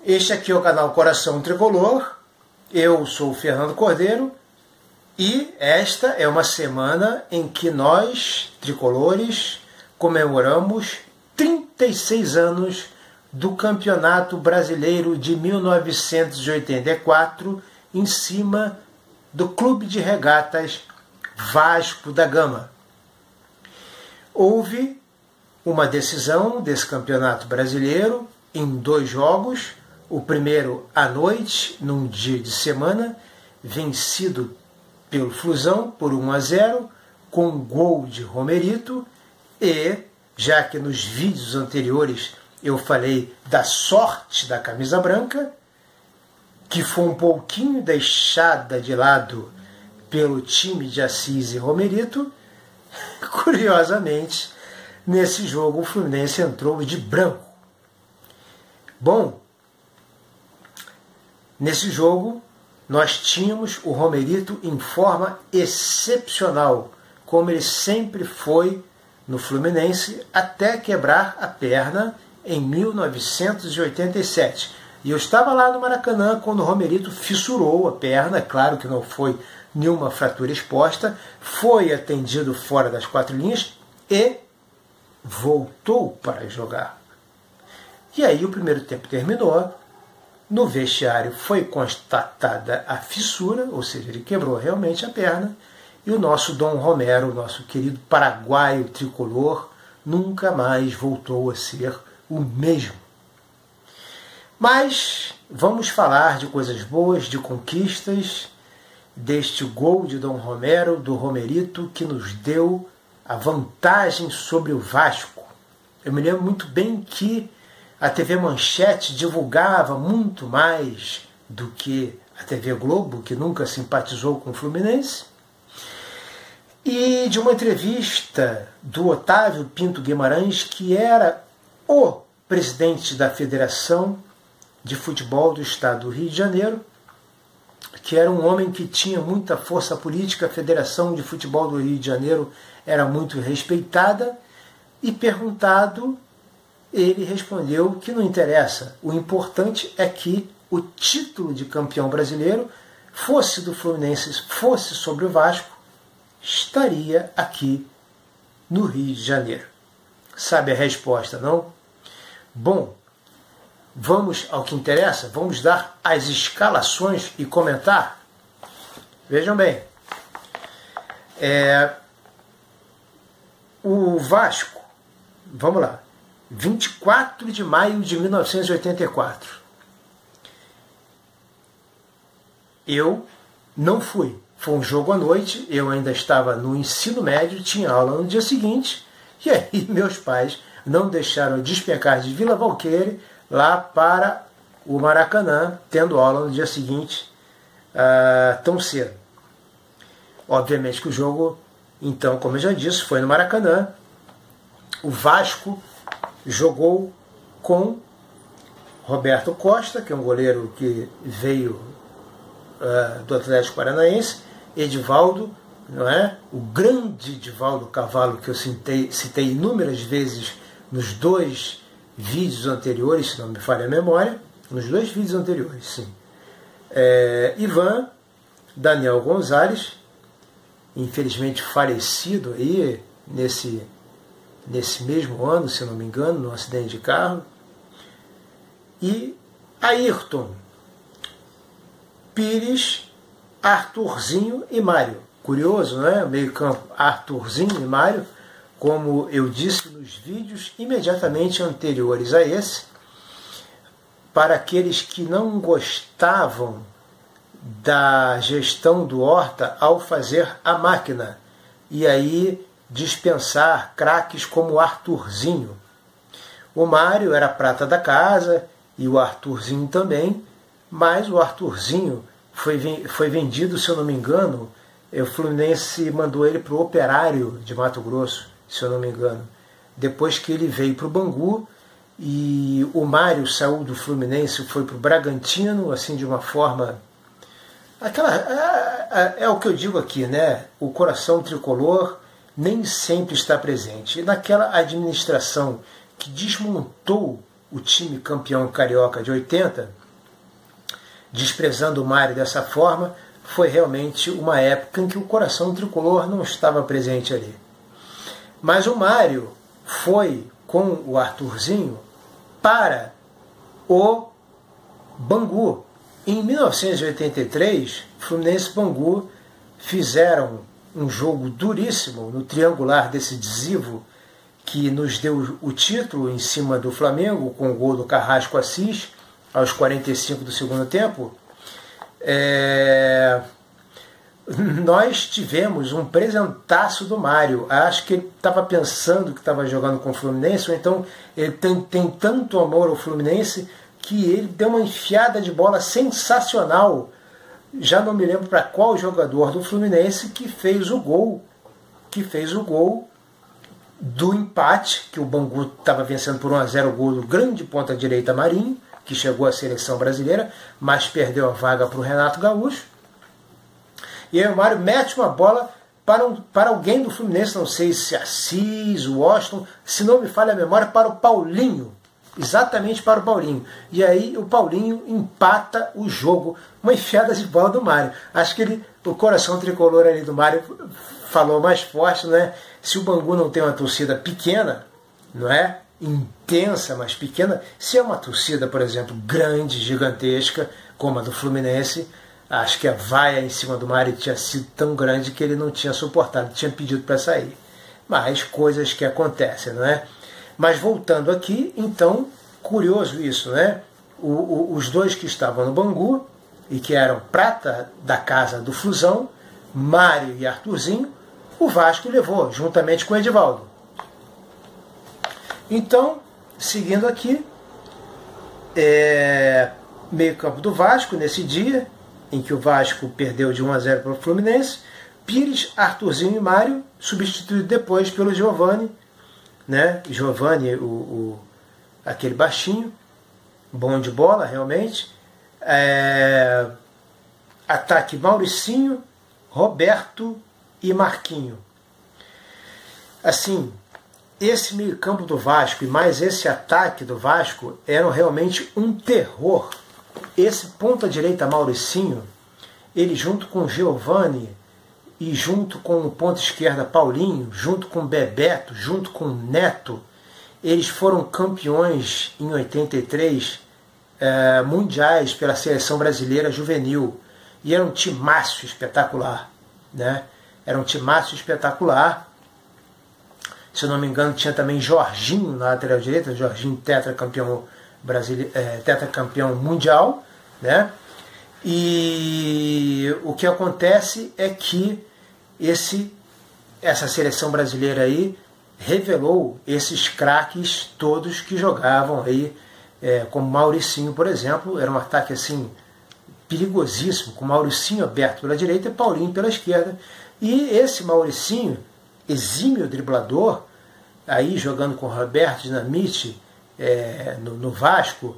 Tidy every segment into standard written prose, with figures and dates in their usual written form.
Este aqui é o canal Coração Tricolor, eu sou o Fernando Cordeiro e esta é uma semana em que nós, tricolores, comemoramos 36 anos do Campeonato Brasileiro de 1984 em cima do Clube de Regatas Vasco da Gama. Houve uma decisão desse Campeonato Brasileiro em 2 jogos. O primeiro à noite, num dia de semana, vencido pelo Flusão por 1-0, com um gol de Romerito, e, já que nos vídeos anteriores eu falei da sorte da camisa branca, que foi um pouquinho deixada de lado pelo time de Assis e Romerito, curiosamente, nesse jogo o Fluminense entrou de branco. Bom, nesse jogo, nós tínhamos o Romerito em forma excepcional, como ele sempre foi no Fluminense, até quebrar a perna em 1987. E eu estava lá no Maracanã quando o Romerito fissurou a perna, claro que não foi nenhuma fratura exposta, foi atendido fora das 4 linhas e voltou para jogar. E aí o primeiro tempo terminou. No vestiário foi constatada a fissura, ou seja, ele quebrou realmente a perna, e o nosso Dom Romero, nosso querido paraguaio tricolor, nunca mais voltou a ser o mesmo. Mas vamos falar de coisas boas, de conquistas, deste gol de Dom Romero, do Romerito, que nos deu a vantagem sobre o Vasco. Eu me lembro muito bem que a TV Manchete divulgava muito mais do que a TV Globo, que nunca simpatizou com o Fluminense. E de uma entrevista do Otávio Pinto Guimarães, que era o presidente da Federação de Futebol do Estado do Rio de Janeiro, que era um homem que tinha muita força política, a Federação de Futebol do Rio de Janeiro era muito respeitada, e perguntado, ele respondeu que não interessa, o importante é que o título de campeão brasileiro, fosse do Fluminense, fosse sobre o Vasco, estaria aqui no Rio de Janeiro. Sabe a resposta, não? Bom, vamos ao que interessa, vamos dar as escalações e comentar. Vejam bem, o Vasco, vamos lá, 24 de maio de 1984. Eu não fui. Foi um jogo à noite, eu ainda estava no ensino médio, tinha aula no dia seguinte, e aí meus pais não deixaram eu despencar de Vila Valqueire lá para o Maracanã, tendo aula no dia seguinte tão cedo. Obviamente que o jogo, então, como eu já disse, foi no Maracanã. O Vasco jogou com Roberto Costa, que é um goleiro que veio do Atlético Paranaense, Edivaldo, não é? O grande Edivaldo Cavalo, que eu citei inúmeras vezes nos 2 vídeos anteriores, se não me falha a memória, nos 2 vídeos anteriores, sim. Ivan, Daniel Gonzalez, infelizmente falecido aí nesse mesmo ano, se não me engano, num acidente de carro, e Ayrton, Pires, Arthurzinho e Mário. Curioso, não é? Meio campo Arthurzinho e Mário, como eu disse nos vídeos imediatamente anteriores a esse, para aqueles que não gostavam da gestão do Horta ao fazer a máquina, e aí dispensar craques como o Arthurzinho. O Mário era a prata da casa e o Arthurzinho também, mas o Arthurzinho foi vendido, se eu não me engano, o Fluminense mandou ele para o Operário de Mato Grosso, se eu não me engano, depois que ele veio para o Bangu, e o Mário saiu do Fluminense e foi para o Bragantino, assim, de uma forma... é o que eu digo aqui, né? O coração tricolor nem sempre está presente. E naquela administração que desmontou o time campeão carioca de 80, desprezando o Mário dessa forma, foi realmente uma época em que o coração tricolor não estava presente ali. Mas o Mário foi com o Arthurzinho para o Bangu. Em 1983, Fluminense e Bangu fizeram um jogo duríssimo no triangular decisivo que nos deu o título em cima do Flamengo, com o gol do Carrasco Assis, aos 45 do segundo tempo. Nós tivemos um presentaço do Mário. Acho que ele estava pensando que estava jogando com o Fluminense, ou então ele tem tanto amor ao Fluminense que ele deu uma enfiada de bola sensacional. Já não me lembro para qual jogador do Fluminense que fez o gol do empate, que o Bangu estava vencendo por 1-0, o gol do grande ponta-direita Marinho, que chegou à seleção brasileira, mas perdeu a vaga para o Renato Gaúcho. E aí o Mário mete uma bola para alguém do Fluminense, não sei se Assis, Washington, se não me falha a memória, para o Paulinho. Exatamente para o Paulinho. E aí o Paulinho empata o jogo. Uma enfiada de bola do Mário. Acho que o coração tricolor ali do Mário falou mais forte, né? Se o Bangu não tem uma torcida pequena, não é? Intensa, mas pequena, se é uma torcida, por exemplo, grande, gigantesca, como a do Fluminense, acho que a vaia em cima do Mário tinha sido tão grande que ele não tinha suportado, tinha pedido para sair. Mas coisas que acontecem, não é? Mas voltando aqui, então, curioso isso, né? Os dois que estavam no Bangu e que eram prata da casa do Flusão, Mário e Arthurzinho, o Vasco levou, juntamente com o Edivaldo. Então, seguindo aqui, meio campo do Vasco, nesse dia em que o Vasco perdeu de 1-0 para o Fluminense, Pires, Arthurzinho e Mário, substituído depois pelo Giovani, né? Giovani, aquele baixinho, bom de bola, realmente. Ataque Mauricinho, Roberto e Marquinho. Assim, esse meio campo do Vasco e mais esse ataque do Vasco eram realmente um terror. Esse ponta-direita Mauricinho, ele junto com Giovani e junto com o ponta-esquerda Paulinho, junto com Bebeto, junto com Neto, eles foram campeões em 83 mundiais pela seleção brasileira juvenil. E era um timaço espetacular, né? Era um timaço espetacular. Se eu não me engano, tinha também Jorginho na lateral direita, Jorginho tetracampeão tetracampeão mundial, né? E o que acontece é que essa seleção brasileira aí revelou esses craques todos que jogavam aí, como Mauricinho, por exemplo. Era um ataque assim perigosíssimo, com Mauricinho aberto pela direita e Paulinho pela esquerda. E esse Mauricinho, exímio driblador, aí jogando com Roberto Dinamite no Vasco,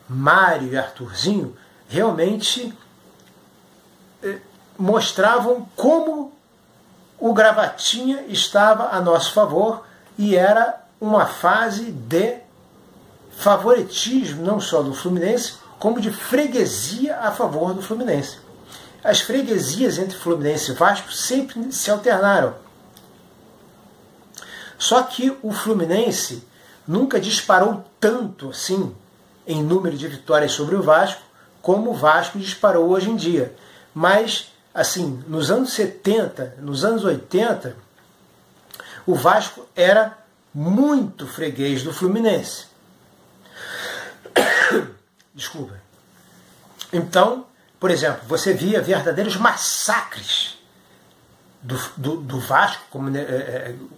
Mário e Arthurzinho, realmente mostravam como o Gravatinha estava a nosso favor, e era uma fase de favoritismo, não só do Fluminense, como de freguesia a favor do Fluminense. As freguesias entre Fluminense e Vasco sempre se alternaram. Só que o Fluminense nunca disparou tanto assim em número de vitórias sobre o Vasco como o Vasco disparou hoje em dia. Mas, assim, nos anos 70, nos anos 80, o Vasco era muito freguês do Fluminense. Desculpa. Então, por exemplo, você via verdadeiros massacres do Vasco, como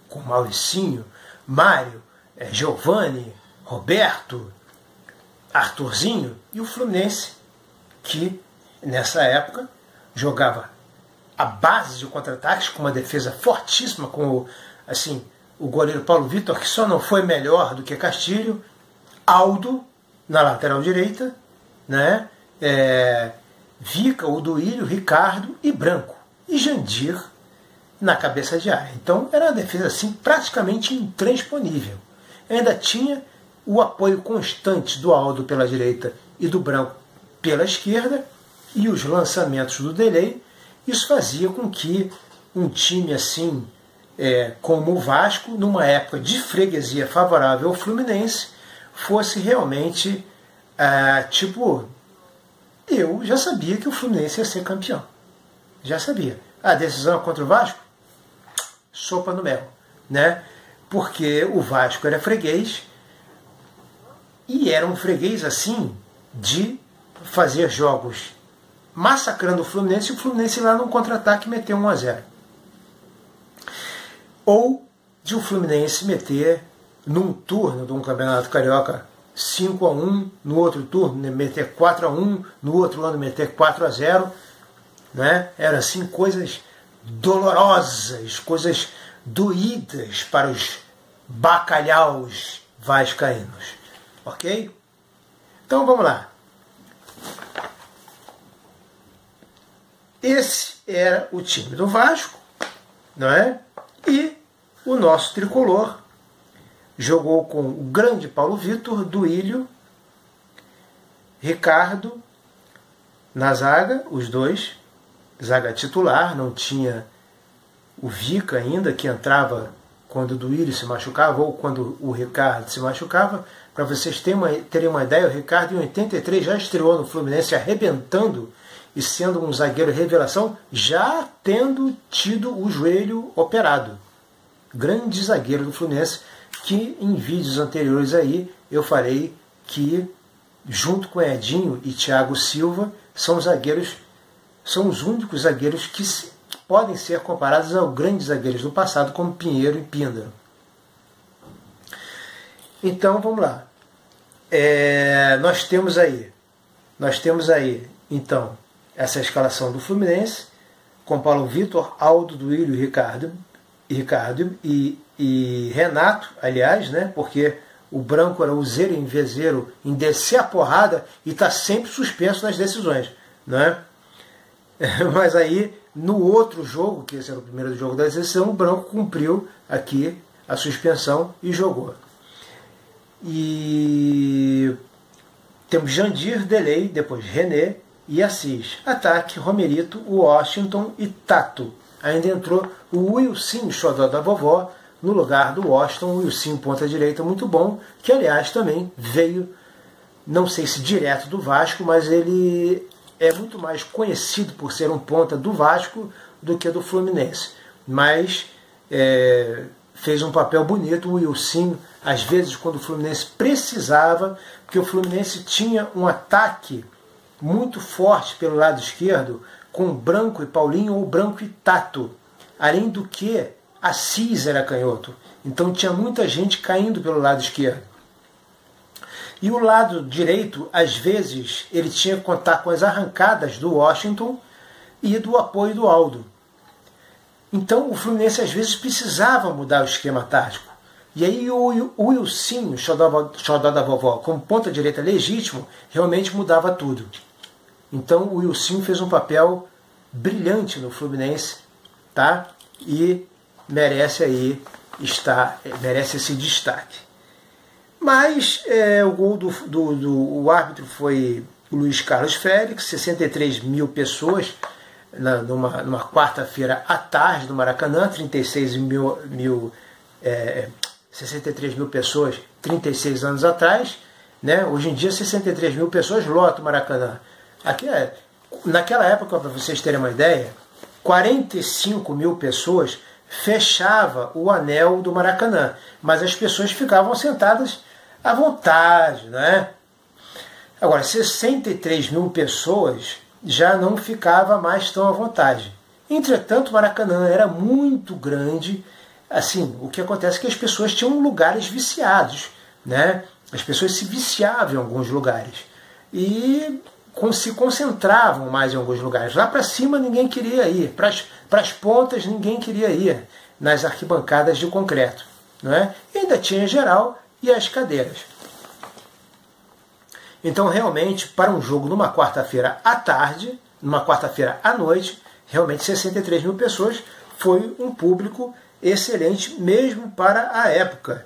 com Mauricinho, Mário, Giovani, Roberto, Arthurzinho, e o Fluminense, que nessa época jogava a base de contra-ataques, com uma defesa fortíssima, com o goleiro Paulo Vitor, que só não foi melhor do que Castilho, Aldo na lateral direita, né? Vica, Oduílio, Ricardo e Branco, e Jandir na cabeça de área. Então era uma defesa assim praticamente intransponível. Ainda tinha o apoio constante do Aldo pela direita e do Branco pela esquerda, e os lançamentos do Delay. Isso fazia com que um time assim, como o Vasco, numa época de freguesia favorável ao Fluminense, fosse realmente, eu já sabia que o Fluminense ia ser campeão. Já sabia. A decisão contra o Vasco? Sopa no mel, né? Porque o Vasco era freguês, e era um freguês assim de fazer jogos massacrando o Fluminense, e o Fluminense lá num contra-ataque meteu 1-0. Ou de o Fluminense meter num turno de um campeonato carioca 5-1, no outro turno meter 4-1, no outro ano meter 4-0, né? Eram assim coisas dolorosas, coisas doídas para os bacalhaus vascaínos, ok? Então vamos lá. Esse era o time do Vasco, não é? E o nosso tricolor jogou com o grande Paulo Vitor, Duílio, Ricardo na zaga, os dois, zaga titular, não tinha o Vica ainda, que entrava quando o Duílio se machucava ou quando o Ricardo se machucava. Para vocês terem uma ideia, o Ricardo em 83 já estreou no Fluminense arrebentando e sendo um zagueiro revelação, já tendo tido o joelho operado. Grande zagueiro do Fluminense, que em vídeos anteriores aí eu falei que, junto com Edinho e Thiago Silva, são os únicos zagueiros que podem ser comparados aos grandes zagueiros do passado, como Pinheiro e Píndaro. Então vamos lá. Nós temos aí, então, essa escalação do Fluminense, com Paulo Vitor, Aldo, Duílio, Ricardo e Renato, aliás, né, porque o Branco era useiro em vezeiro em descer a porrada e está sempre suspenso nas decisões, né? Mas aí, no outro jogo, que esse era o primeiro jogo da decisão, o Branco cumpriu aqui a suspensão e jogou. E temos Jandir, Delay, depois René e Assis. Ataque, Romerito, Washington e Tato. Ainda entrou o Wilson, xodó da vovó, no lugar do Washington. O Wilson, ponta direita, muito bom, que aliás também veio, não sei se direto do Vasco, mas ele é muito mais conhecido por ser um ponta do Vasco do que do Fluminense. Mas fez um papel bonito o Wilson, às vezes quando o Fluminense precisava, porque o Fluminense tinha um ataque muito forte pelo lado esquerdo, com Branco e Paulinho ou Branco e Tato. Além do que, Assis era canhoto. Então tinha muita gente caindo pelo lado esquerdo. E o lado direito, às vezes, ele tinha que contar com as arrancadas do Washington e do apoio do Aldo. Então o Fluminense às vezes precisava mudar o esquema tático. E aí o Wilson, o xodó da vovó, como ponta direita legítimo, realmente mudava tudo. Então o Wilson fez um papel brilhante no Fluminense, tá? E merece esse destaque. Mas o gol do árbitro foi o Luiz Carlos Félix, 63 mil pessoas numa quarta-feira à tarde no Maracanã, 63 mil pessoas 36 anos atrás, né? Hoje em dia 63 mil pessoas lotam o Maracanã. Naquela época, para vocês terem uma ideia, 45 mil pessoas fechava o anel do Maracanã, mas as pessoas ficavam sentadas à vontade, né? Agora, 63 mil pessoas já não ficava mais tão à vontade. Entretanto, o Maracanã era muito grande. Assim, o que acontece é que as pessoas tinham lugares viciados, né? As pessoas se viciavam em alguns lugares e se concentravam mais em alguns lugares. Lá para cima ninguém queria ir, para as pontas ninguém queria ir, nas arquibancadas de concreto, não é? E ainda tinha geral e as cadeiras. Então, realmente, para um jogo numa quarta-feira à tarde, numa quarta-feira à noite, realmente 63 mil pessoas foi um público excelente, mesmo para a época.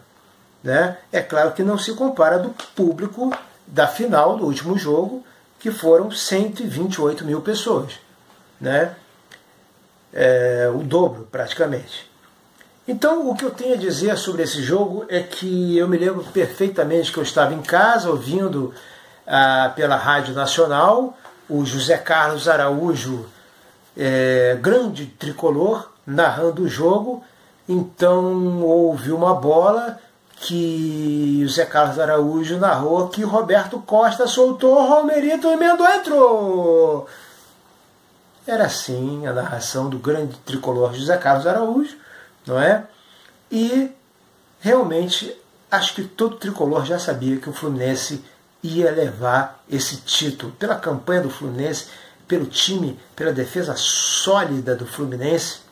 né? É claro que não se compara do público da final do último jogo, que foram 128 mil pessoas, né? O dobro praticamente. Então, o que eu tenho a dizer sobre esse jogo é que eu me lembro perfeitamente que eu estava em casa ouvindo pela Rádio Nacional o José Carlos Araújo, grande tricolor, narrando o jogo. Então houve uma bola que o José Carlos Araújo narrou que Roberto Costa soltou, Romerito emendou, entrou. Era assim a narração do grande tricolor José Carlos Araújo, não é? E realmente acho que todo tricolor já sabia que o Fluminense ia levar esse título pela campanha do Fluminense, pelo time, pela defesa sólida do Fluminense,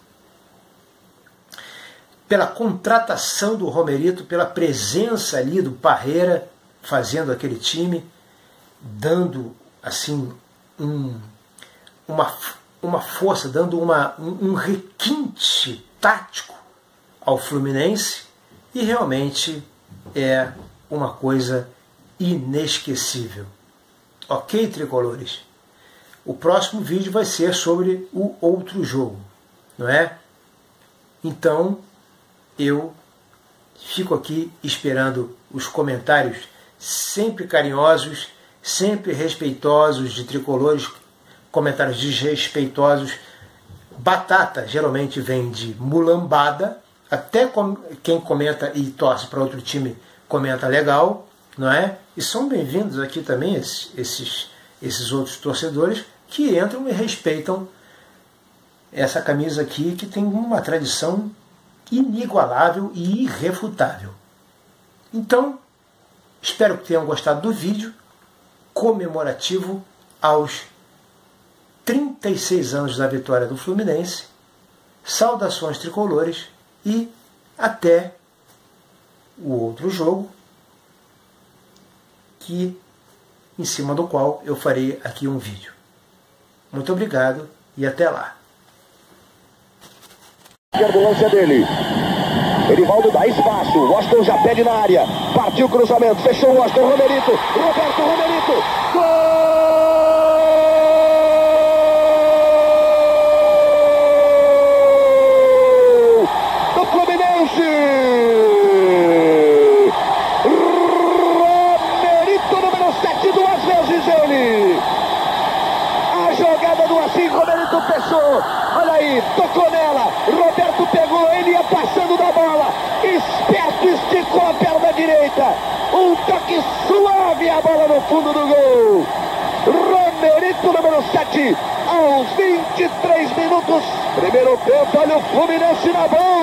pela contratação do Romerito, pela presença ali do Parreira fazendo aquele time, dando assim uma força, dando um requinte tático ao Fluminense, e realmente é uma coisa inesquecível. Ok, tricolores? O próximo vídeo vai ser sobre o outro jogo, não é? Então, eu fico aqui esperando os comentários sempre carinhosos, sempre respeitosos de tricolores, comentários desrespeitosos. Batata geralmente vem de mulambada, até quem comenta e torce para outro time comenta legal, não é? E são bem-vindos aqui também esses outros torcedores que entram e respeitam essa camisa aqui, que tem uma tradição inigualável e irrefutável. Então, espero que tenham gostado do vídeo comemorativo aos 36 anos da vitória do Fluminense. Saudações tricolores e até o outro jogo, em cima do qual eu farei aqui um vídeo. Muito obrigado e até lá. A ambulância dele. Erivaldo dá espaço. Washington já pede na área. Partiu o cruzamento. Fechou o Washington. Romerito. Roberto Romerito. Gol! Do Fluminense! Romerito, número 7, duas vezes ele. A jogada do Assis, Romerito fechou. Olha aí, tocou nela. Roberto pegou, ele ia passando da bola. Esperto, esticou a perna direita. Um toque suave, a bola no fundo do gol. Romerito, número 7, aos 23 minutos. Primeiro tempo, olha o Fluminense na bola.